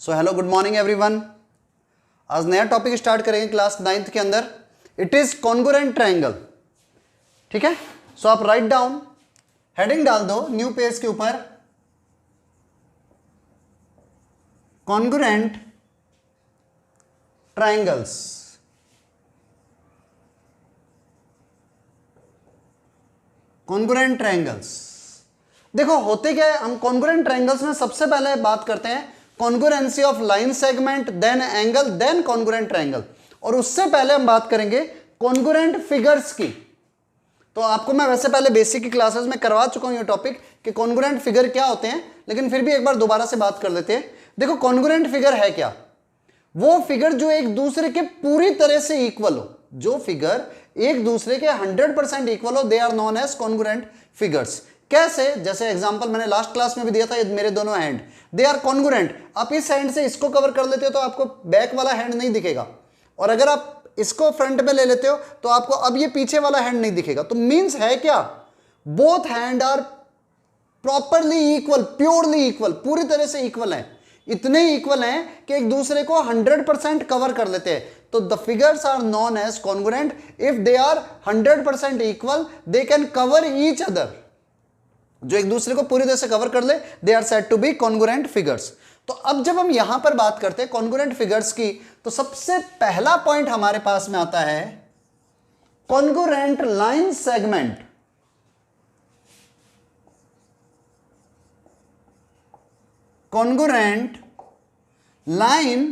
So hello good morning everyone. आज नया topic start करेंगे क्लास 9th के अंदर। It is congruent triangle. ठीक है, सो आप राइट डाउन, हेडिंग डाल दो न्यू पेज के ऊपर, कॉन्ग्रुएंट ट्रायंगल्स। कॉन्ग्रुएंट ट्रायंगल्स देखो होते क्या है, हम कॉन्ग्रुएंट ट्रायंगल्स में सबसे पहले बात करते हैं congruency of line segment, then angle, then congruent triangle. और उससे पहले हम बात करेंगे कॉन्ग्रुएंट फिगर्स की। तो आपको मैं वैसे पहले बेसिक की क्लासेस में करवा चुका हूं ये टॉपिक कि कॉन्ग्रुएंट फिगर क्या होते हैं, लेकिन फिर भी एक बार दोबारा से बात कर लेते हैं। देखो कॉन्ग्रुएंट फिगर है क्या? वो फिगर जो एक दूसरे के पूरी तरह से इक्वल हो, जो फिगर एक दूसरे के 100% इक्वल हो, they are known as congruent figures. कैसे? जैसे एग्जांपल मैंने लास्ट क्लास में भी दिया था, ये मेरे दोनों हैंड, दे आर कॉन्ग्रुएंट। आप इस हैंड से इसको कवर कर लेते हो तो आपको बैक वाला हैंड नहीं दिखेगा, और अगर आप इसको फ्रंट में ले लेते हो तो आपको अब ये पीछे वाला हैंड नहीं दिखेगा। तो मींस है क्या? Both hand are properly equal, purely equal, पूरी तरह से इक्वल है। इतने इक्वल हैं कि एक दूसरे को 100% कवर कर लेते हैं। तो the figures are known as congruent if they are 100% equal, they can cover each other. जो एक दूसरे को पूरी तरह से कवर कर ले, they are said to be congruent figures. तो अब जब हम यहां पर बात करते हैं कॉन्ग्रुएंट फिगर्स की, तो सबसे पहला पॉइंट हमारे पास में आता है congruent line segment. Congruent line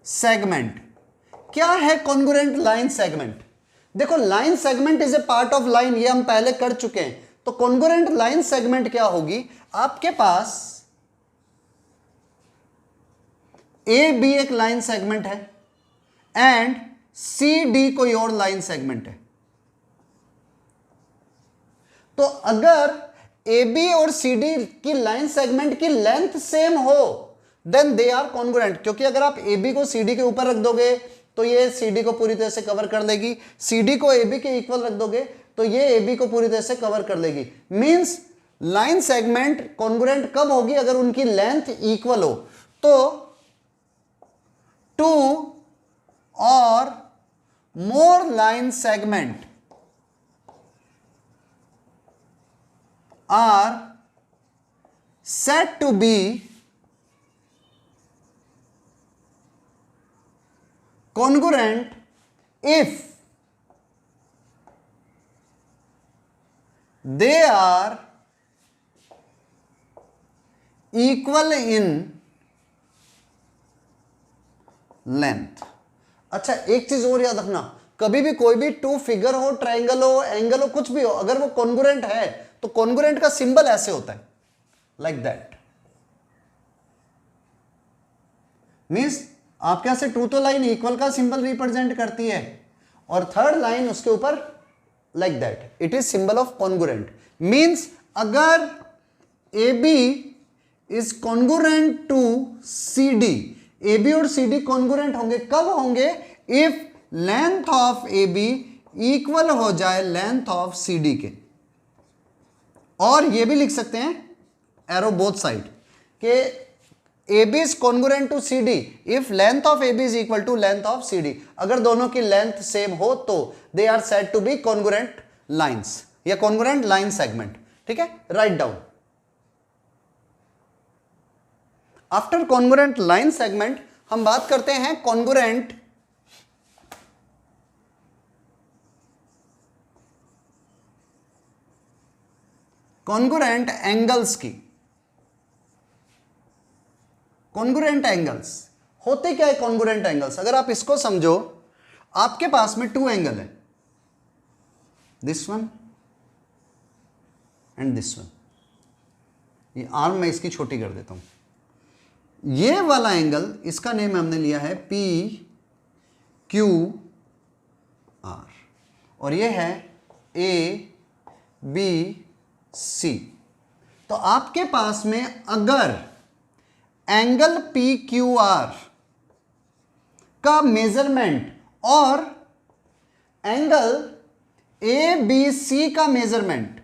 segment क्या है? कॉन्ग्रुएंट लाइन सेगमेंट, देखो line segment is a part of line, ये हम पहले कर चुके हैं। तो कॉन्ग्रुएंट लाइन सेगमेंट क्या होगी? आपके पास ए बी एक लाइन सेगमेंट है एंड सी डी कोई और लाइन सेगमेंट है। तो अगर ए बी और सी डी की लाइन सेगमेंट की लेंथ सेम हो देन दे आर कॉन्ग्रुएंट। क्योंकि अगर आप ए बी को सी डी के ऊपर रख दोगे तो ये सी डी को पूरी तरह से कवर कर लेगी, सी डी को ए बी के इक्वल रख दोगे तो ये ए बी को पूरी तरह से कवर कर लेगी। मींस लाइन सेगमेंट कॉन्ग्रुएंट कब होगी? अगर उनकी लेंथ इक्वल हो। तो टू और more line segment are said to be congruent if they are equal in length। अच्छा, एक चीज और याद रखना, कभी भी कोई भी टू फिगर हो, ट्रायंगल हो, एंगल हो, कुछ भी हो, अगर वो कॉन्ग्रुएंट है तो कॉन्ग्रुएंट का सिंबल ऐसे होता है, लाइक दैट। मींस आपके यहां से टू तो लाइन इक्वल का सिंबल रिप्रेजेंट करती है और थर्ड लाइन उसके ऊपर like that, it is symbol of congruent. Means अगर A B is congruent to C D, A B और सी डी कॉन्ग्रुएंट होंगे, कब होंगे? If length of A B equal हो जाए लेंथ ऑफ सी डी के। और ये भी लिख सकते हैं एरो बोथ साइड के A B is congruent to C D if length of A B is equal to length of C D. अगर दोनों की लेंथ सेम हो तो they are said to be congruent lines या congruent line segment. ठीक है, right down. After congruent line segment हम बात करते हैं कॉन्ग्रुएंट कॉन्ग्रुएंट एंगल्स की। कॉन्ग्रुएंट एंगल्स होते क्या है? कॉन्ग्रुएंट एंगल्स अगर आप इसको समझो, आपके पास में टू एंगल है, this one and this one. ये आर्म मैं इसकी छोटी कर देता हूं। ये वाला एंगल, इसका नेम हमने लिया है पी क्यू आर, और ये है ए बी सी। तो आपके पास में अगर एंगल पी क्यू आर का मेजरमेंट और एंगल ए बी सी का मेजरमेंट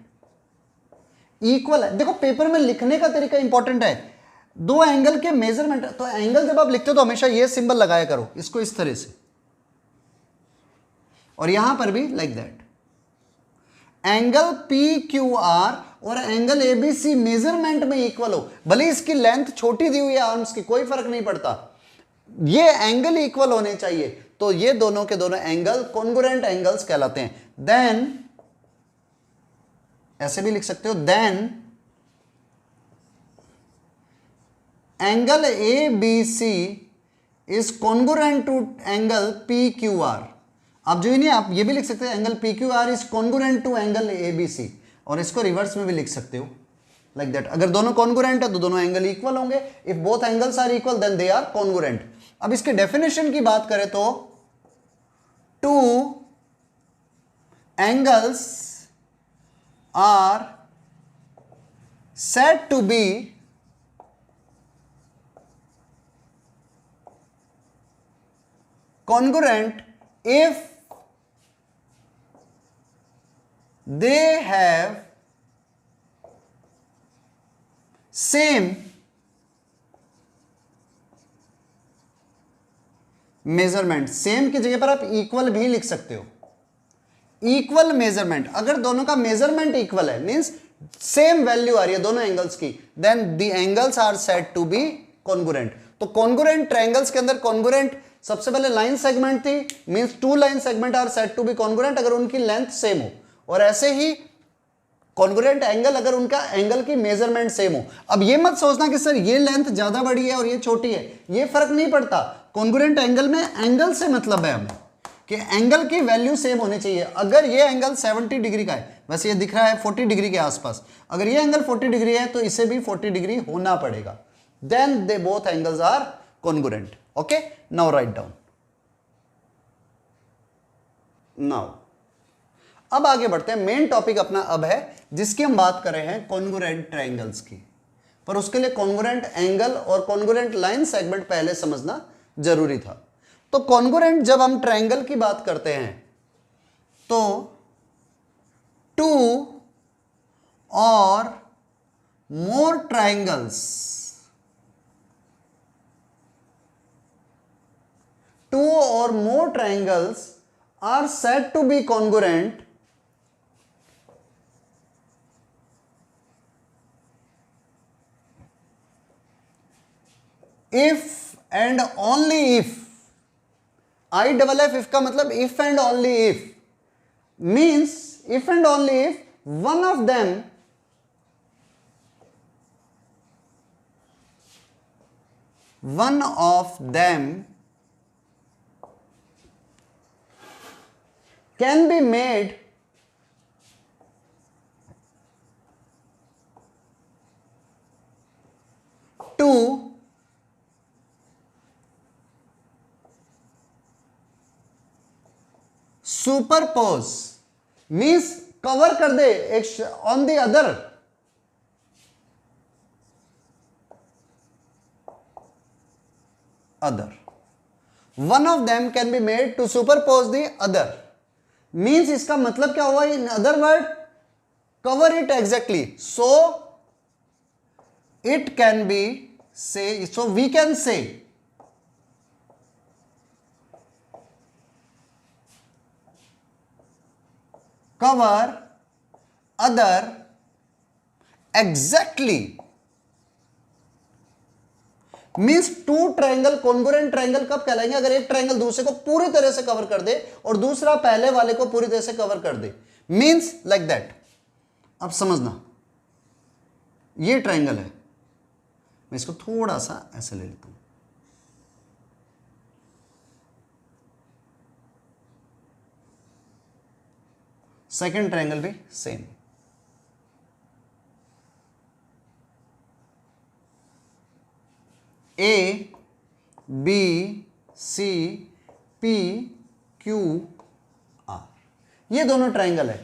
इक्वल है, देखो पेपर में लिखने का तरीका इंपॉर्टेंट है। दो एंगल के मेजरमेंट, तो एंगल जब आप लिखते हो तो हमेशा ये सिंबल लगाया करो, इसको इस तरह से, और यहां पर भी like that. Angle P Q are और एंगल एबीसी मेजरमेंट में इक्वल हो, भले इसकी लेंथ छोटी दी हुई है आर्म्स की, कोई फर्क नहीं पड़ता, ये एंगल इक्वल होने चाहिए, तो ये दोनों के दोनों एंगल कॉन्ग्रुएंट एंगल्स कहलाते हैं। देन ऐसे भी लिख सकते हो, then angle A B C is congruent to angle P Q R. आप जो ही नहीं, आप ये भी लिख सकते हैं angle P Q R is congruent to angle A B C, और इसको रिवर्स में भी लिख सकते हो लाइक दैट। अगर दोनों कॉन्ग्रुएंट है तो दोनों एंगल इक्वल होंगे, if both angles are equal then they are congruent. अब इसके डेफिनेशन की बात करें तो two angles are said to be congruent if they have same measurement. Same की जगह पर आप इक्वल भी लिख सकते हो, इक्वल मेजरमेंट। अगर दोनों का मेजरमेंट इक्वल है, मींस सेम वैल्यू आ रही है दोनों एंगल्स की, then the angles are said to be congruent. तो कॉन्ग्रुएंट ट्रायंगल्स के अंदर कॉन्ग्रुएंट सबसे पहले लाइन सेगमेंट थी, means two line segment are said to be congruent अगर उनकी लेंथ सेम हो, और ऐसे ही कॉन्ग्रुएंट एंगल अगर उनका एंगल की मेजरमेंट सेम हो। अब ये मत सोचना कि सर ये लेंथ ज्यादा बड़ी है और ये छोटी है, ये फर्क नहीं पड़ता। कॉन्ग्रुएंट एंगल में एंगल से मतलब है हमें कि एंगल की वैल्यू सेम होनी चाहिए। अगर ये एंगल 70 डिग्री का है, वैसे ये दिख रहा है 40 डिग्री के आसपास, अगर ये एंगल 40 डिग्री है तो इसे भी 40 डिग्री होना पड़ेगा, then they both angles are congruent. Okay, now right down. Now अब आगे बढ़ते हैं, मेन टॉपिक अपना अब है जिसकी हम बात कर रहे हैं कॉन्ग्रुएंट ट्रायंगल्स की, पर उसके लिए कॉन्ग्रुएंट एंगल और कॉन्ग्रुएंट लाइन सेगमेंट पहले समझना जरूरी था। तो कॉन्ग्रुएंट जब हम ट्रायंगल की बात करते हैं तो टू और मोर ट्रायंगल्स, टू और more triangles are said to be congruent if and only if, IFF का मतलब if and only if, means if and only if one of them can be made to superpose, means cover कर दे एक on the other, one of them can be made to superpose the other, means इसका मतलब क्या हुआ, in other word cover it exactly, so it can be say, so we can say cover other exactly, means two triangle congruent triangle कब कहलाएंगे, अगर एक triangle दूसरे को पूरी तरह से कवर कर दे और दूसरा पहले वाले को पूरी तरह से कवर कर दे, मीन्स लाइक दैट। अब समझना, ये ट्रायंगल है, मैं इसको थोड़ा सा ऐसे ले लेता हूं, सेकेंड ट्रायंगल भी same, A B C P Q R, ये दोनों ट्रायंगल है,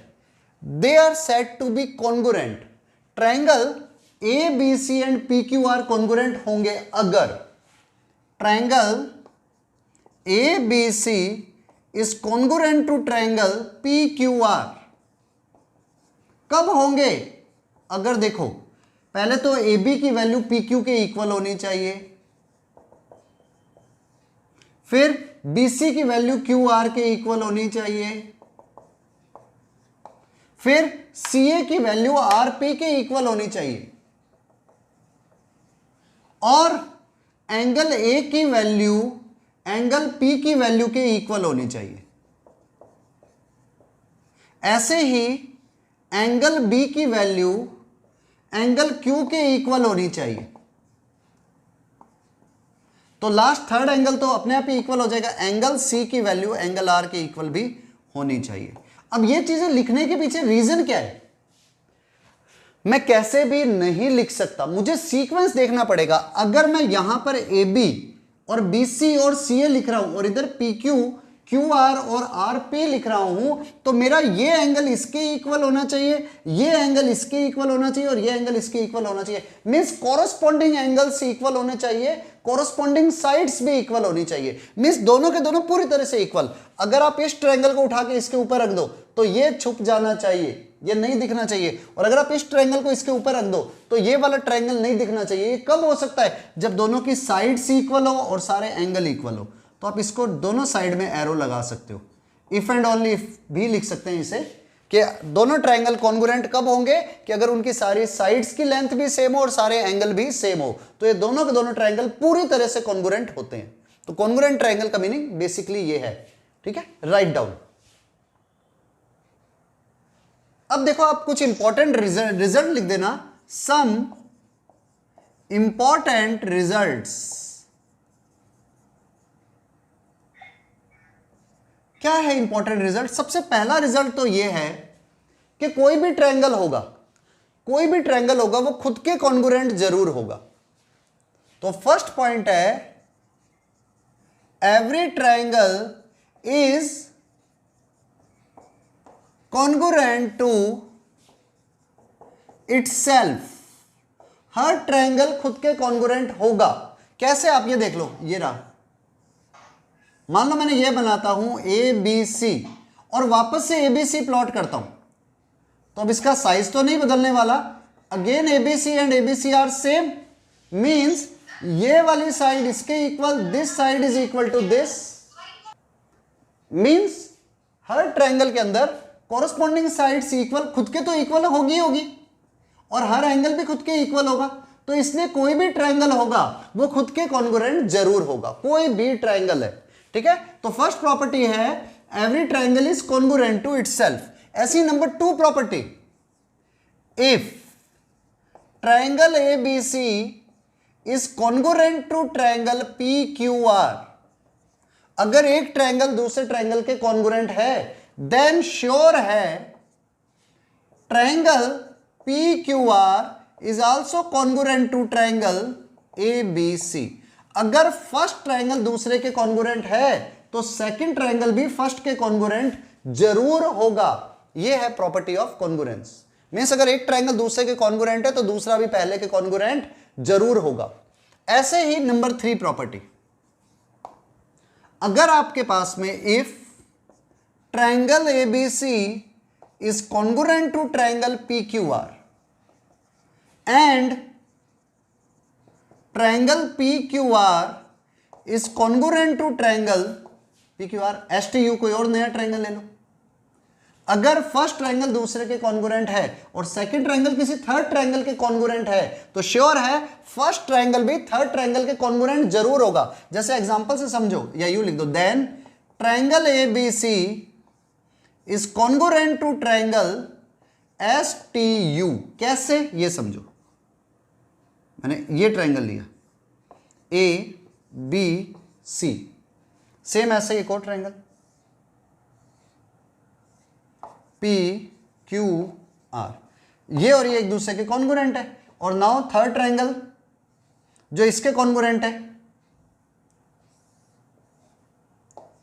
they are said to be congruent. Triangle A B C and P Q R congruent होंगे अगर triangle A B C is congruent to triangle P Q R. कब होंगे, अगर देखो पहले तो ए बी की वैल्यू पी क्यू के इक्वल होनी चाहिए, फिर बी सी की वैल्यू क्यू आर के इक्वल होनी चाहिए, फिर सी ए की वैल्यू आर पी के इक्वल होनी चाहिए, और एंगल ए की वैल्यू एंगल पी की वैल्यू के इक्वल होनी चाहिए। ऐसे ही एंगल बी की वैल्यू एंगल क्यू के इक्वल होनी चाहिए। तो लास्ट थर्ड एंगल तो अपने आप ही इक्वल हो जाएगा। एंगल सी की वैल्यू एंगल आर के इक्वल भी होनी चाहिए। अब ये चीजें लिखने के पीछे रीजन क्या है? मैं कैसे भी नहीं लिख सकता, मुझे सीक्वेंस देखना पड़ेगा। अगर मैं यहां पर ए बी और बी सी और सी ए लिख रहा हूं और इधर पी क्यू क्यू आर और आर पी लिख रहा हूं, तो मेरा ये एंगल इसके इक्वल होना चाहिए, ये एंगल इसके इक्वल होना चाहिए और ये एंगल इसके इक्वल होना चाहिए। मींस कॉरस्पॉन्डिंग एंगल्स इक्वल होने चाहिए, कॉरस्पॉन्डिंग साइड्स भी इक्वल होनी चाहिए। मींस दोनों के दोनों पूरी तरह से इक्वल। अगर आप इस ट्रायंगल को उठा के इसके ऊपर रख दो तो ये छुप जाना चाहिए, ये नहीं दिखना चाहिए। और अगर आप इस ट्रायंगल को इसके ऊपर रख दो तो ये वाला ट्रायंगल नहीं दिखना चाहिए। ये कब हो सकता है? जब दोनों की साइड्स इक्वल हो और सारे एंगल इक्वल हो। तो आप इसको दोनों साइड में एरो लगा सकते हो। इफ एंड ओनली इफ भी लिख सकते हैं इसे, कि दोनों ट्रायंगल कॉन्ग्रुएंट कब होंगे? कि अगर उनकी सारी साइड्स की लेंथ भी सेम हो और सारे एंगल भी सेम हो, तो ये दोनों के दोनों ट्रायंगल पूरी तरह से कॉन्ग्रुएंट होते हैं। तो कॉन्ग्रुएंट ट्रायंगल का मीनिंग बेसिकली ये है। ठीक है, राइट डाउन। अब देखो, आप कुछ इंपॉर्टेंट रिजल्ट लिख देना। Some important results. क्या है इंपॉर्टेंट रिजल्ट? सबसे पहला रिजल्ट तो यह है कि कोई भी ट्रायंगल होगा, कोई भी ट्रायंगल होगा वो खुद के कॉन्ग्रुएंट जरूर होगा। तो फर्स्ट पॉइंट है, every triangle is congruent to itself. हर ट्रायंगल खुद के कॉन्ग्रुएंट होगा। कैसे? आप ये देख लो, ये रहा। मान लो मैंने ये बनाता हूं ए बी सी और वापस से ए बी सी प्लॉट करता हूं, तो अब इसका साइज तो नहीं बदलने वाला। Again A B C and A B C are same, means ये वाली साइड इसके equal, this side is equal to this. Means हर ट्रायंगल के अंदर कॉरस्पॉन्डिंग साइड्स इक्वल, खुद के तो इक्वल होगी होगी और हर एंगल भी खुद के इक्वल होगा। तो इसलिए कोई भी ट्रायंगल होगा वो खुद के कॉन्ग्रुएंट जरूर होगा, कोई भी ट्रायंगल है। ठीक है, तो फर्स्ट प्रॉपर्टी है every triangle is congruent to itself. ऐसी number two property, if triangle A B C is congruent to triangle P Q R. अगर एक ट्रायंगल दूसरे ट्रायंगल के कॉन्ग्रुएंट है, देन श्योर है triangle P Q R is also congruent to triangle A B C. अगर first triangle दूसरे के congruent है तो सेकंड ट्रायंगल भी फर्स्ट के कॉन्ग्रुएंट जरूर होगा। यह है प्रॉपर्टी ऑफ कॉन्ग्रुएंस। मींस अगर एक ट्रायंगल दूसरे के कॉन्ग्रुएंट है तो दूसरा भी पहले के कॉन्ग्रुएंट जरूर होगा। ऐसे ही नंबर थ्री प्रॉपर्टी, अगर आपके पास में if triangle A B C is congruent to triangle P Q R and triangle P Q R is congruent to triangle P Q R S T U, कोई और नया ट्रायंगल ले लो। अगर first triangle दूसरे के कॉन्ग्रुएंट है और second triangle किसी थर्ड ट्रायंगल के कॉन्ग्रुएंट है, तो श्योर है फर्स्ट ट्रायंगल भी थर्ड ट्रायंगल के कॉन्ग्रुएंट जरूर होगा। जैसे एग्जांपल से समझो, या यू लिख दो, then triangle A B C is congruent to triangle S T U. कैसे? ये समझो, मैंने ये ट्रायंगल लिया ए बी सी, सेम ऐसे एक और ट्रायंगल पी क्यू आर, ये और ये एक दूसरे के कॉन्ग्रुएंट है। और नाउ थर्ड ट्रायंगल जो इसके कॉन्ग्रुएंट है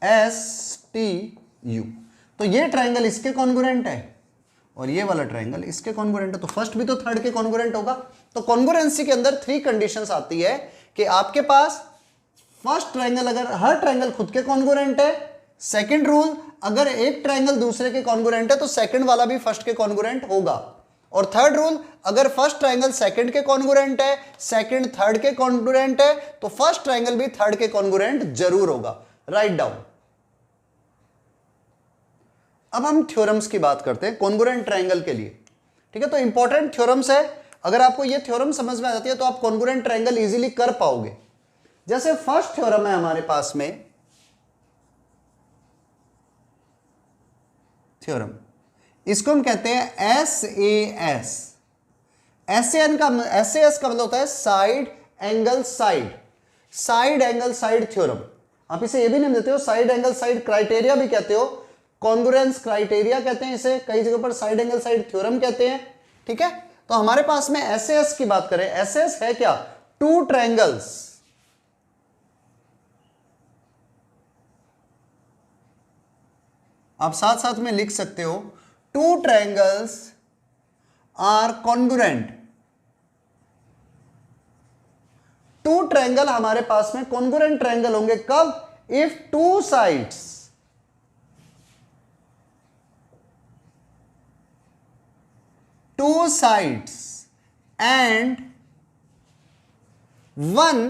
एस टी यू, तो ये ट्रायंगल इसके कॉन्ग्रुएंट है और ये वाला ट्रायंगल इसके कॉन्ग्रुएंट है। तो फर्स्ट भी तो थर्ड के कॉन्ग्रुएंट होगा। तो कॉन्ग्रुएंसी के अंदर थ्री कंडीशंस आती है कि आपके पास फर्स्ट ट्रायंगल, अगर हर ट्रायंगल खुद के कॉन्ग्रुएंट है। सेकंड रूल, अगर एक ट्रायंगल दूसरे के कॉन्ग्रुएंट है तो सेकंड वाला भी फर्स्ट के कॉन्ग्रुएंट होगा। और थर्ड रूल, अगर फर्स्ट ट्राइंगल सेकंड के कॉन्ग्रुएंट है, सेकंड थर्ड के कॉन्ग्रुएंट है, तो फर्स्ट ट्राइंगल भी थर्ड के कॉन्ग्रुएंट जरूर होगा। Write down. अब हम थ्योरम्स की बात करते हैं कॉन्ग्रुएंट ट्राइंगल के लिए। ठीक है, तो इंपॉर्टेंट थ्योरम्स है, अगर आपको ये थ्योरम समझ में आ जाती है तो आप कॉन्ग्रुएंट ट्राइंगल इजीली कर पाओगे। जैसे फर्स्ट थ्योरम है हमारे पास में, थ्योरम, इसको हम कहते हैं SAS। SAS का मतलब होता है side angle side, side angle side theorem. आप इसे ये भी नाम देते हो साइड एंगल साइड क्राइटेरिया भी कहते हो, कॉन्ग्रुएंस क्राइटेरिया कहते हैं इसे, कई जगह पर साइड एंगल साइड थ्योरम कहते हैं। ठीक है, तो हमारे पास में SAS की बात करें, SAS है क्या, टू ट्रायंगल्स, आप साथ साथ में लिख सकते हो, two triangles are congruent. To triangle हमारे पास में कॉन्ग्रुएंट ट्रायंगल होंगे कब, if two sides and one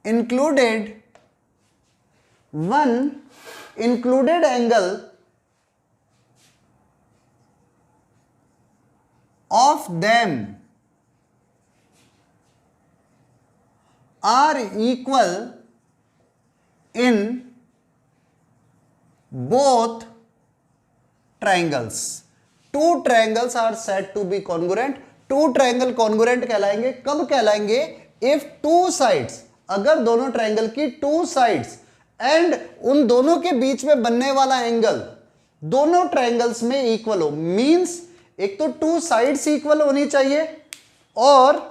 included angle of them are equal in both triangles. Two triangles are said to be congruent. Two triangle congruent कहलाएंगे, कब कहलाएंगे, if two sides, अगर दोनों ट्रायंगल की टू साइड्स एंड उन दोनों के बीच में बनने वाला एंगल दोनों ट्रायंगल्स में इक्वल हो। मींस एक तो टू साइड्स इक्वल होनी चाहिए और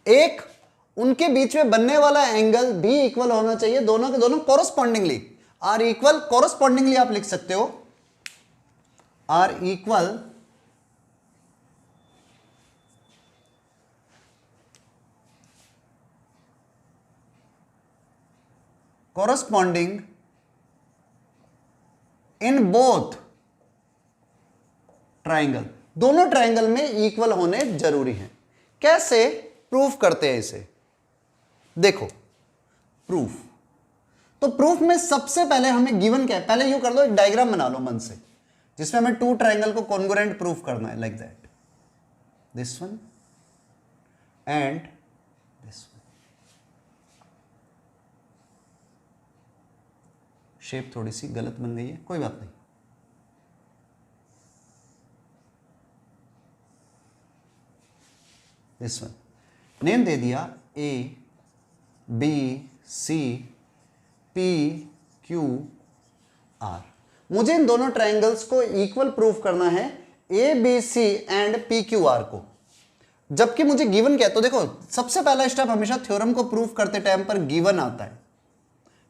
एक उनके बीच में बनने वाला एंगल भी इक्वल होना चाहिए, दोनों के दोनों कोरस्पॉन्डिंगली आर इक्वल। कोरस्पॉन्डिंगली आप लिख सकते हो are equal corresponding in both triangle, दोनों ट्रायंगल में इक्वल होने जरूरी हैं। कैसे प्रूफ करते हैं इसे, देखो प्रूफ, तो प्रूफ में सबसे पहले हमें गिवन क्या है, पहले यूं कर लो, एक डायग्राम बना लो मन से जिसमें हमें टू ट्रायंगल को कॉन्ग्रुएंट प्रूफ करना है, like that, this one and this one. Shape थोड़ी सी गलत बन गई है, कोई बात नहीं। दिस वन नेम दे दिया A B C P Q R। मुझे इन दोनों ट्रायंगल्स को इक्वल प्रूफ करना है, A B C and P Q R को, जबकि मुझे गिवन क्या है। तो देखो सबसे पहला स्टेप हमेशा थ्योरम को प्रूफ करते टाइम पर गिवन आता है।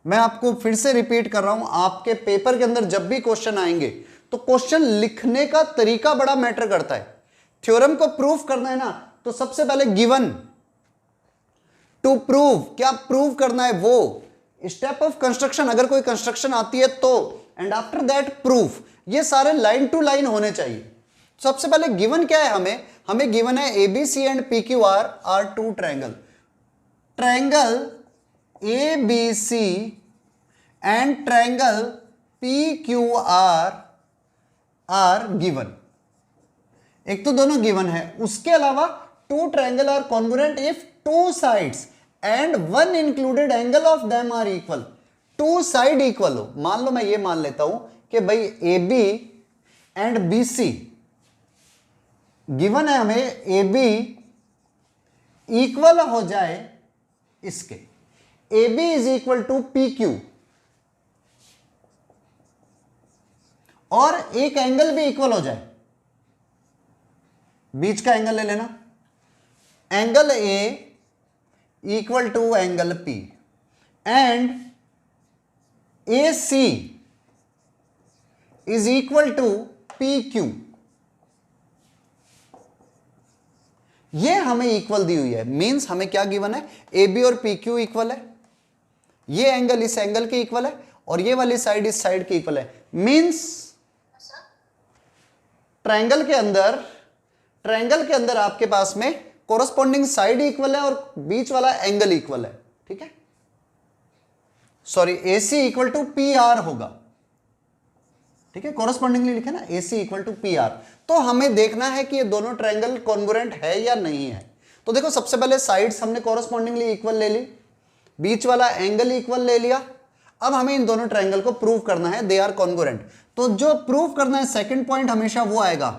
मैं आपको फिर से रिपीट कर रहा हूं, आपके पेपर के अंदर जब भी क्वेश्चन आएंगे तो क्वेश्चन लिखने का तरीका बड़ा मैटर करता है। थ्योरम को प्रूफ करना है ना, तो सबसे पहले गिवन, टू प्रूव, क्या प्रूव करना है वो, स्टेप ऑफ कंस्ट्रक्शन, अगर कोई कंस्ट्रक्शन आती है तो, एंड आफ्टर दैट प्रूफ, ये सारे लाइन टू लाइन होने चाहिए। सबसे पहले गिवन क्या है, हमें गिवन है ABC and PQR are two triangle, triangle ABC and triangle PQR are given, एक तो दोनों गिवन है। उसके अलावा two triangle are congruent if two sides and one included angle of them are equal, two side equal हो। मान लो मैं ये मान लेता हूं कि भाई AB एंड BC गिवन है, हमें AB इक्वल हो जाए इसके, AB is equal to PQ, और एक एंगल भी इक्वल हो जाए, बीच का एंगल ले लेना, angle A equal to angle P and AC is equal to PQ। ये हमें इक्वल दी हुई है, मींस हमें क्या गिवन है, AB और PQ इक्वल है, ये एंगल इस एंगल के इक्वल है, और ये वाली साइड इस साइड के इक्वल है, मींस ट्रायंगल के अंदर आपके पास में कोरस्पॉन्डिंग साइड इक्वल है और बीच वाला एंगल इक्वल है, ठीक है। Sorry, AC equal to PR होगा, ठीक है, कोरस्पॉन्डिंगली लिखे ना, AC इक्वल टू PR। तो हमें देखना है कि ये दोनों ट्रायंगल कॉन्ग्रुएंट है या नहीं है। तो देखो, सबसे पहले साइड्स हमने कोरस्पॉन्डिंगली इक्वल ले ली, बीच वाला एंगल इक्वल ले लिया। अब हमें इन दोनों ट्रायंगल को प्रूव करना है, दे आर कॉन्ग्रुएंट। तो जो प्रूव करना है, सेकंड पॉइंट हमेशा वो आएगा,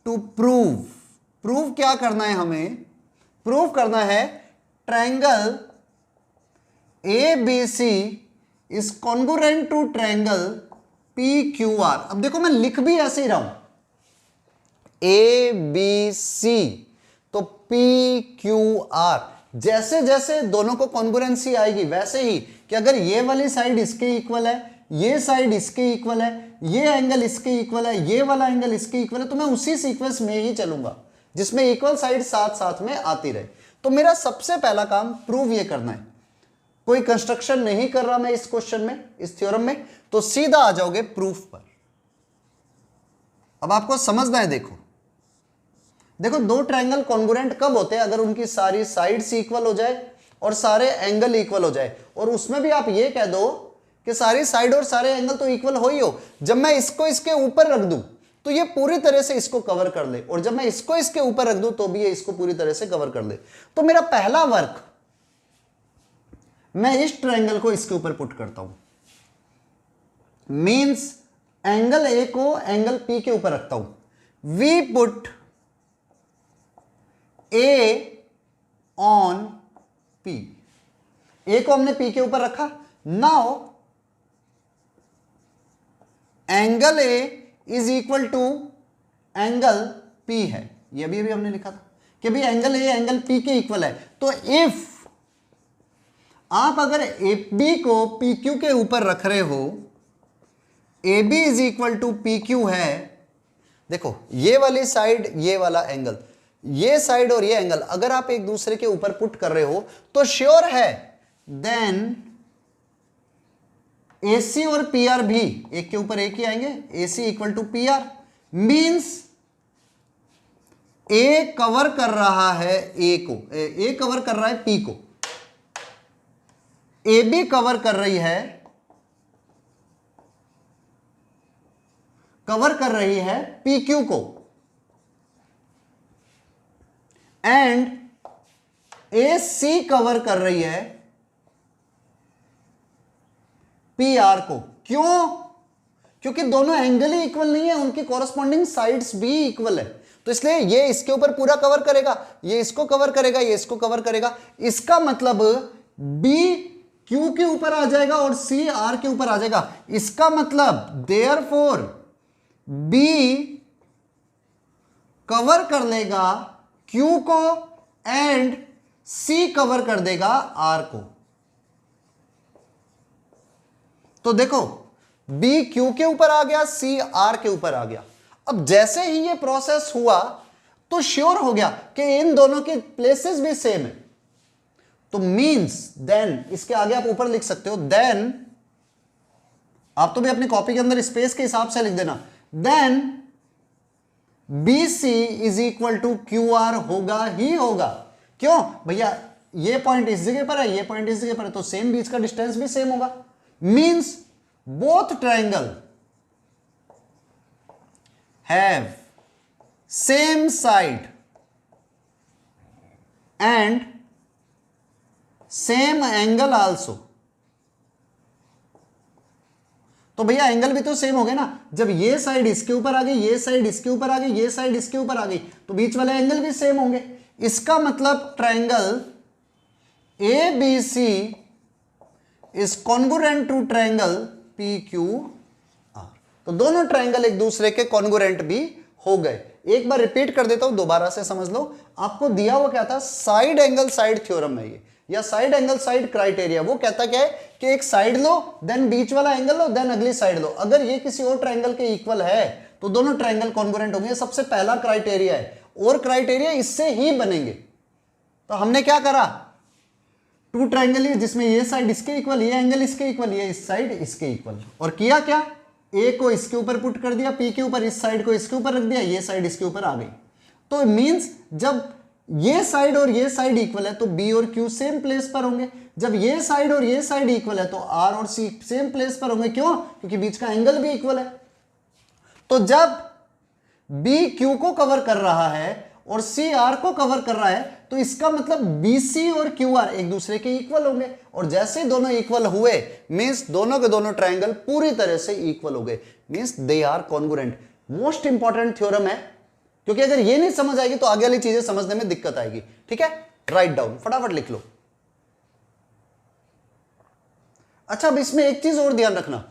टू प्रूव क्या करना है हमें? प्रूव करना है triangle ABC is congruent to triangle PQR। अब देखो, मैं लिख भी ऐसे ही रहा हूं, ABC तो PQR। जैसे जैसे दोनों को कॉन्ग्रुएंसी आएगी वैसे ही कि अगर ये वाली साइड इसके इक्वल है, ये साइड इसके इक्वल है, ये एंगल इसके इक्वल है, ये वाला एंगल इसके इक्वल है, तो मैं उसी सीक्वेंस में ही चलूंगा जिसमें इक्वल साइड साथ साथ में आती रहे। तो मेरा सबसे पहला काम प्रूव ये करना है। कोई कंस्ट्रक्शन नहीं कर रहा मैं इस क्वेश्चन में, इस थ्योरम में, तो सीधा आ जाओगे प्रूफ पर। अब आपको समझना है, देखो दो ट्रायंगल कॉन्ग्रुएंट कब होते हैं? अगर उनकी सारी साइड्स इक्वल हो जाए और सारे एंगल इक्वल हो जाए, और उसमें भी आप ये कह दो कि सारी साइड और सारे एंगल तो इक्वल हो ही हो। जब मैं इसको इसके ऊपर रख दूं तो ये पूरी तरह से इसको कवर कर ले, और जब मैं इसको इसके ऊपर रख दूं तो भी ये इसको पूरी तरह से कवर कर ले। तो मेरा पहला वर्क, मैं इस ट्रायंगल को इसके ऊपर पुट करता हूं, मींस एंगल A को एंगल P के ऊपर रखता हूं। We put A on P, A को हमने P के ऊपर रखा। Now angle A is equal to angle P है, ये भी हमने लिखा था कि भाई एंगल A एंगल P के इक्वल है। तो इफ आप अगर AB को PQ के ऊपर रख रहे हो, AB is equal to PQ है, देखो ये वाली साइड, ये वाला एंगल, ये साइड और ये एंगल अगर आप एक दूसरे के ऊपर पुट कर रहे हो तो श्योर है देन AC और PR भी एक के ऊपर एक ही आएंगे। AC equal to PR means A cover कर रहा है A को, A कवर कर रहा है P को, AB कवर कर रही है PQ को, एंड AC कवर कर रही है PR को। क्यों? क्योंकि दोनों एंगल ही इक्वल नहीं है, उनकी कॉरस्पॉन्डिंग साइड्स भी इक्वल है। तो इसलिए ये इसके ऊपर पूरा कवर करेगा, ये इसको कवर करेगा, ये इसको कवर करेगा। इसका मतलब B Q के ऊपर आ जाएगा और C R के ऊपर आ जाएगा। इसका मतलब देयरफॉर B कवर कर लेगा Q को एंड C कवर कर देगा R को। तो देखो B Q के ऊपर आ गया, C R के ऊपर आ गया। अब जैसे ही ये प्रोसेस हुआ तो श्योर हो गया कि इन दोनों के प्लेसेस भी सेम है। तो मींस देन, इसके आगे आप ऊपर लिख सकते हो देन, आप तो भी अपनी कॉपी के अंदर स्पेस के हिसाब से लिख देना, then BC is equal to QR होगा ही होगा। क्यों भैया? ये पॉइंट इस जगह पर है, ये पॉइंट इस जगह पर है, तो सेम बीच का डिस्टेंस भी सेम होगा। Means both triangle have same side and same angle also. तो भैया एंगल भी तो सेम हो गए ना, जब ये साइड इसके ऊपर आ गई, ये साइड इसके ऊपर आ गई, ये साइड इसके ऊपर आ गई, तो बीच वाले एंगल भी सेम होंगे। इसका मतलब triangle ABC is congruent to triangle PQR। तो दोनों ट्रायंगल एक दूसरे के कॉन्ग्रुएंट भी हो गए। एक बार रिपीट कर देता हूं, दोबारा से समझ लो। आपको दिया हुआ क्या था? साइड एंगल साइड थ्योरम है ये, या साइड एंगल साइड क्राइटेरिया। वो कहता क्या है कि एक साइड लो, देन बीच वाला एंगल लो, देन अगली साइड लो। अगर ये किसी और ट्रायंगल के इक्वल है तो दोनों ट्रायंगल कॉन्ग्रुएंट होंगे। सबसे पहला क्राइटेरिया है, और क्राइटेरिया इससे ही बनेंगे। तो हमने क्या करा? टू ट्रायंगल है जिसमें ये साइड इसके इक्वल, ये एंगल इसके इक्वल, ये इस साइड इसके इक्वल, और किया क्या, ए को इसके ऊपर पुट कर दिया, पी के ऊपर, इस साइड को इसके ऊपर रख दिया, ये साइड इसके ऊपर आ गई। तो मींस जब ये साइड और ये साइड इक्वल है तो बी और क्यू सेम प्लेस पर होंगे, जब ये साइड और ये साइड इक्वल है तो आर और सी सेम प्लेस पर होंगे। क्यों? क्योंकि बीच का एंगल भी इक्वल है। तो जब बी क्यू को कवर कर रहा है और सी आर को कवर कर रहा है तो इसका मतलब बी सी और क्यू आर एक दूसरे के इक्वल होंगे, और जैसे दोनों इक्वल हुए मींस दोनों के दोनों ट्रायंगल पूरी तरह से इक्वल हो गए, means they are congruent. Most important theorem है, क्योंकि अगर ये नहीं समझ आएगी तो आगे वाली चीजें समझने में दिक्कत आएगी। ठीक है, राइट डाउन, फटाफट लिख लो। अच्छा, अब इसमें एक चीज और ध्यान रखना,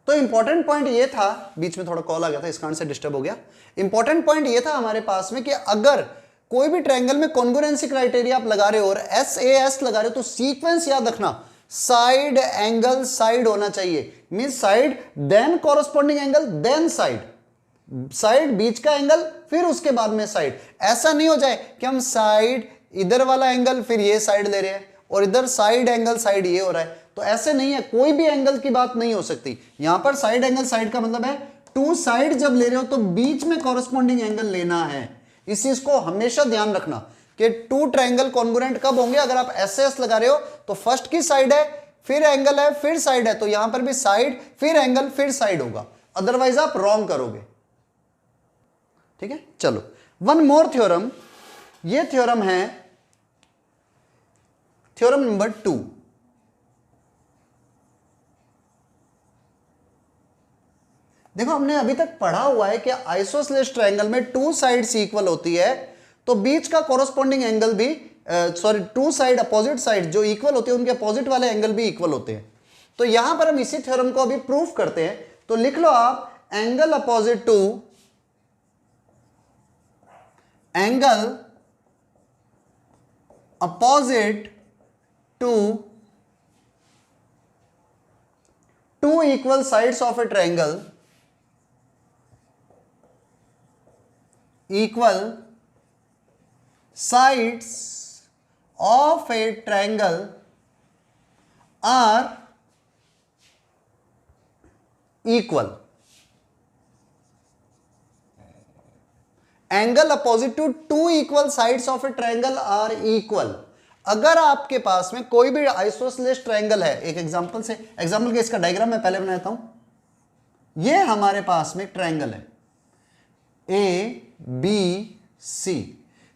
तो इंपॉर्टेंट पॉइंट ये था, बीच में थोड़ा कॉल आ गया था इस कारण से डिस्टर्ब हो गया। इंपॉर्टेंट पॉइंट ये था हमारे पास में कि अगर कोई भी ट्रायंगल में कॉन्ग्रुएंसी क्राइटेरिया आप लगा रहे हो और एस लगा रहे हो तो सीक्वेंस याद रखना, साइड एंगल साइड होना चाहिए, means side then corresponding angle then side, side बीच का एंगल फिर उसके बाद में साइड। ऐसा नहीं हो जाए कि हम साइड इधर वाला एंगल फिर ये साइड ले रहे हैं और इधर साइड एंगल साइड ये हो रहा है, तो ऐसे नहीं है, कोई भी एंगल की बात नहीं हो सकती। यहां पर साइड एंगल साइड का मतलब है टू साइड जब ले रहे हो तो बीच में कॉरस्पॉन्डिंग एंगल लेना है। इस चीज को हमेशा ध्यान रखना कि टू ट्रायंगल कॉन्ग्रुएंट कब होंगे, अगर आप एस लगा रहे हो तो फर्स्ट की साइड है फिर एंगल है फिर साइड है, तो यहां पर भी साइड फिर एंगल फिर साइड होगा, अदरवाइज आप रॉन्ग करोगे। ठीक है, चलो वन मोर थ्योरम, ये थ्योरम है थ्योरम नंबर 2। देखो हमने अभी तक पढ़ा हुआ है कि आइसोसेलेस ट्रायंगल में टू साइड्स इक्वल होती है तो बीच का कॉरस्पॉन्डिंग एंगल भी sorry two side opposite side जो इक्वल होते हैं उनके अपोजिट वाले एंगल भी इक्वल होते हैं। तो यहां पर हम इसी थ्योरम को अभी प्रूफ करते हैं, तो लिख लो आप angle opposite to angle opposite to two equal sides of a triangle equal sides of a triangle are equal. Angle opposite to two equal sides of a triangle are equal. अगर आपके पास में कोई भी आइसोसेलेस ट्रायंगल है, एक example से, example के इसका डायग्राम मैं पहले बनाता हूं। ये हमारे पास में ट्रायंगल है ए बी सी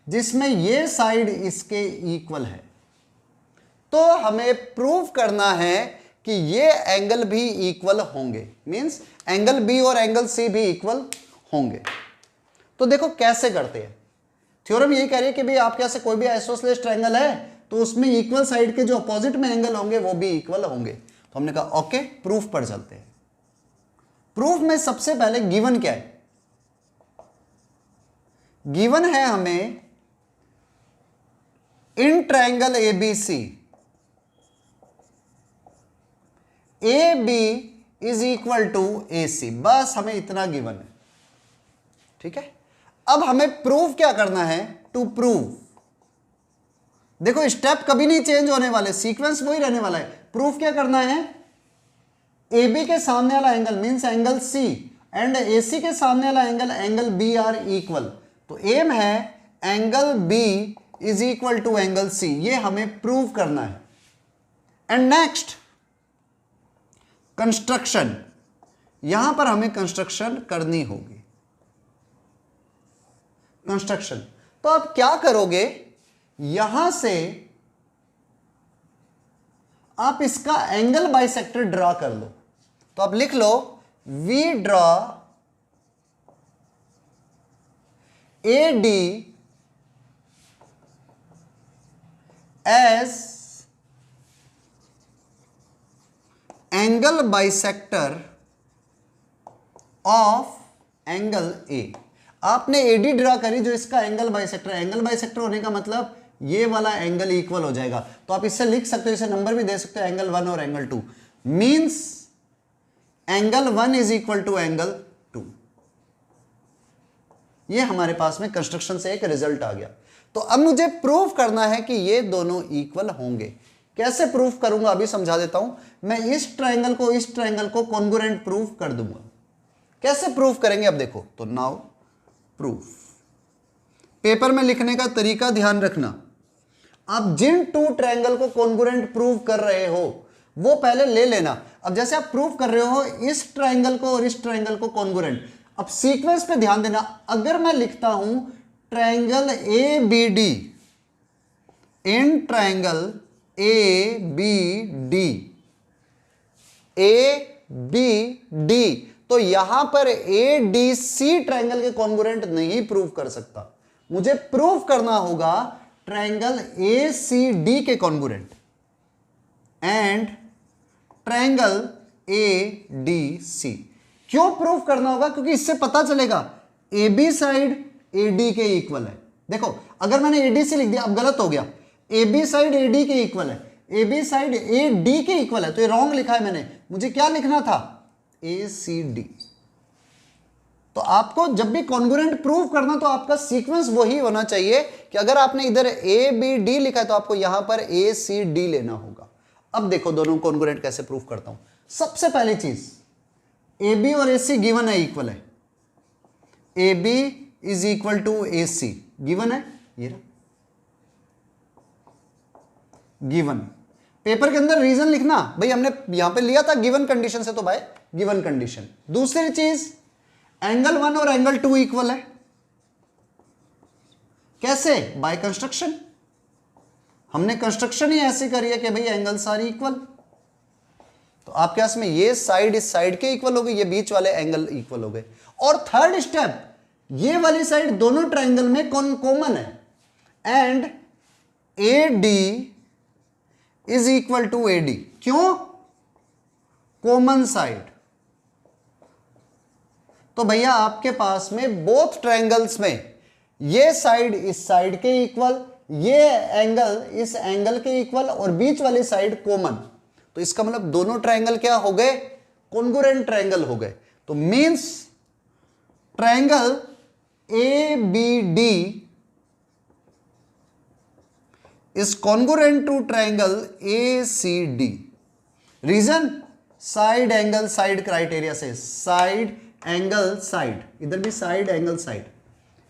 जिसमें ये साइड इसके इक्वल है, तो हमें प्रूव करना है कि ये एंगल भी इक्वल होंगे, मींस एंगल बी और एंगल सी भी इक्वल होंगे। तो देखो कैसे करते हैं, थ्योरम यही कह रही है कि भाई आपके यहां से कोई भी आइसोसेलेस ट्रायंगल है तो उसमें इक्वल साइड के जो अपोजिट में एंगल होंगे वो भी इक्वल होंगे। तो हमने कहा ओके, प्रूफ पर चलते हैं। प्रूफ में सबसे पहले गिवन क्या है, गिवन है हमें in triangle ABC A B is equal to A C, बस हमें इतना गिवन है। ठीक है, अब हमें प्रूफ क्या करना है, टू प्रूव। देखो स्टेप कभी नहीं चेंज होने वाले, सीक्वेंस वही रहने वाला है। प्रूफ क्या करना है, ए बी के सामने वाला angle means angle C and A C के सामने वाला एंगल बी आर इक्वल। तो एम है angle B is equal to angle C, ये हमें प्रूव करना है। एंड नेक्स्ट कंस्ट्रक्शन, यहां पर हमें कंस्ट्रक्शन करनी होगी। कंस्ट्रक्शन, तो आप क्या करोगे, यहां से आप इसका एंगल बाइसेक्टर ड्रा कर लो। तो आप लिख लो we draw AD as angle bisector of angle A। आपने AD ड्रा करी जो इसका एंगल बाइसेक्टर, एंगल बाइसेक्टर होने का मतलब ये वाला एंगल इक्वल हो जाएगा। तो आप इससे लिख सकते हो, इसे नंबर भी दे सकते हो, एंगल 1 और angle 2, means angle 1 is equal to angle 2। ये हमारे पास में कंस्ट्रक्शन से एक रिजल्ट आ गया। तो अब मुझे प्रूफ करना है कि ये दोनों इक्वल होंगे। कैसे प्रूफ करूंगा अभी समझा देता हूं। मैं इस ट्रायंगल को कॉन्ग्रुएंट प्रूफ कर दूंगा। कैसे प्रूफ करेंगे अब देखो, तो नाउ प्रूफ। पेपर में लिखने का तरीका ध्यान रखना। आप जिन टू ट्रायंगल को कॉन्ग्रुएंट प्रूव कर रहे हो वो पहले ले लेना। अब जैसे आप प्रूव कर रहे हो इस ट्रायंगल को और इस ट्रायंगल को कॉन्ग्रुएंट, अब सीक्वेंस पे ध्यान देना। अगर मैं लिखता हूं triangle A B D, in triangle A B D, A B D, तो यहां पर ए डी सी ट्रायंगल के कॉन्ग्रुएंट नहीं प्रूव कर सकता। मुझे प्रूव करना होगा ट्रायंगल ए सी डी के congruent and triangle A D C. क्यों प्रूव करना होगा? क्योंकि इससे पता चलेगा A B side A D के इक्वल है। देखो अगर मैंने ए डी सी लिख दिया अब गलत हो गया। A B side A D के इक्वल है, A B side A D के इक्वल है, तो ये रॉन्ग लिखा है मैंने। मुझे क्या लिखना था? ए सी डी। तो आपको जब भी कॉन्ग्रुएंट प्रूव करना तो आपका सीक्वेंस वही होना चाहिए कि अगर आपने इधर ए बी डी लिखा है तो आपको यहां पर ए सी डी लेना होगा। अब देखो दोनों कॉन्ग्रुएंट कैसे प्रूव करता हूं। सबसे पहली चीज, ए बी और ए सी गिवन है, इक्वल है। A B is equal to A C given है, ये गिवन। पेपर के अंदर रीजन लिखना, भाई हमने यहां पे लिया था गिवन कंडीशन से, तो भाई गिवन कंडीशन। दूसरी चीज, एंगल 1 और एंगल 2 इक्वल है। कैसे? By construction. हमने कंस्ट्रक्शन ही ऐसी करी है कि भाई एंगल्स आर इक्वल। तो आपके पास में ये साइड इस साइड के इक्वल हो गई, ये बीच वाले एंगल इक्वल हो गए। और थर्ड स्टेप, ये वाली साइड दोनों ट्रायंगल में कॉमन है and A D is equal to A D. क्यों? Common side. तो भैया आपके पास में बोथ ट्रायंगल्स में ये साइड इस साइड के इक्वल, ये एंगल इस एंगल के इक्वल और बीच वाली साइड कॉमन। तो इसका मतलब दोनों ट्रायंगल क्या हो गए? कॉन्ग्रुएंट ट्रायंगल हो गए। तो means triangle A B D is congruent to triangle ACD. Reason? Side angle side criteria से, साइड एंगल साइड, इधर भी साइड एंगल साइड,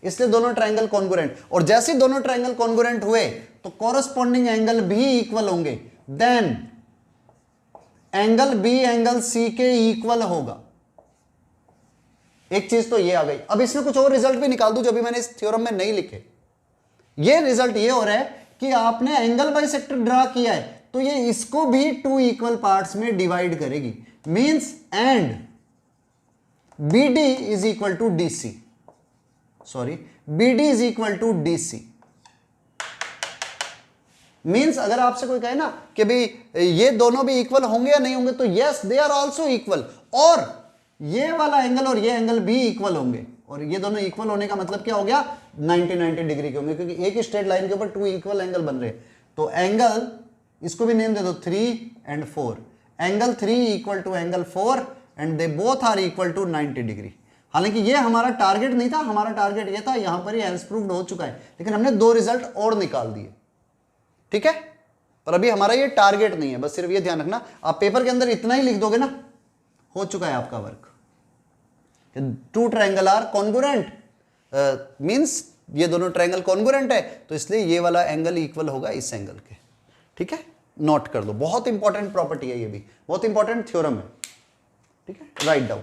इसलिए दोनों ट्रायंगल कॉन्ग्रुएंट। और जैसे ही दोनों ट्रायंगल कॉन्ग्रुएंट हुए तो कॉरस्पॉन्डिंग एंगल भी इक्वल होंगे, then angle B angle C के इक्वल होगा। एक चीज तो ये आ गई। अब इसमें कुछ और रिजल्ट भी निकाल दूं जो भी मैंने इस थ्योरम में नहीं लिखे। ये रिजल्ट ये हो रहा है कि आपने एंगल बाइसेक्टर ड्रा किया है तो ये इसको भी 2 इक्वल पार्ट्स में डिवाइड करेगी। Means and BD is equal to DC, sorry BD is equal to DC। Means अगर आपसे कोई कहे ना कि भाई ये दोनों भी इक्वल होंगे या नहीं होंगे, तो yes they are also equal, और ये वाला एंगल और ये एंगल भी इक्वल होंगे। और ये दोनों इक्वल होने का मतलब क्या हो गया? 90 डिग्री के होंगे, क्योंकि एक स्ट्रेट लाइन के ऊपर 2 इक्वल एंगल बन रहे हैं। तो एंगल, इसको भी नेम दे दो 3 and 4, angle 3 equal to angle 4 and they both are equal to 90 degree. हालांकि ये हमारा टारगेट नहीं था, हमारा टारगेट ये था, यहां पर ही हेंस प्रूव्ड हो चुका है, लेकिन हमने 2 रिजल्ट और निकाल दिए, ठीक है। पर अभी हमारा ये टारगेट नहीं है, बस सिर्फ ये ध्यान रखना। आप पेपर के अंदर इतना ही लिख दोगे ना, हो चुका है आपका work. 2 triangle are congruent, means ये दोनों ट्रायंगल कॉन्ग्रुएंट है, तो इसलिए ये वाला एंगल इक्वल होगा इस एंगल के, ठीक है। नोट कर दो, बहुत इंपॉर्टेंट प्रॉपर्टी है, ये भी बहुत इंपॉर्टेंट थ्योरम है, ठीक है। Right down.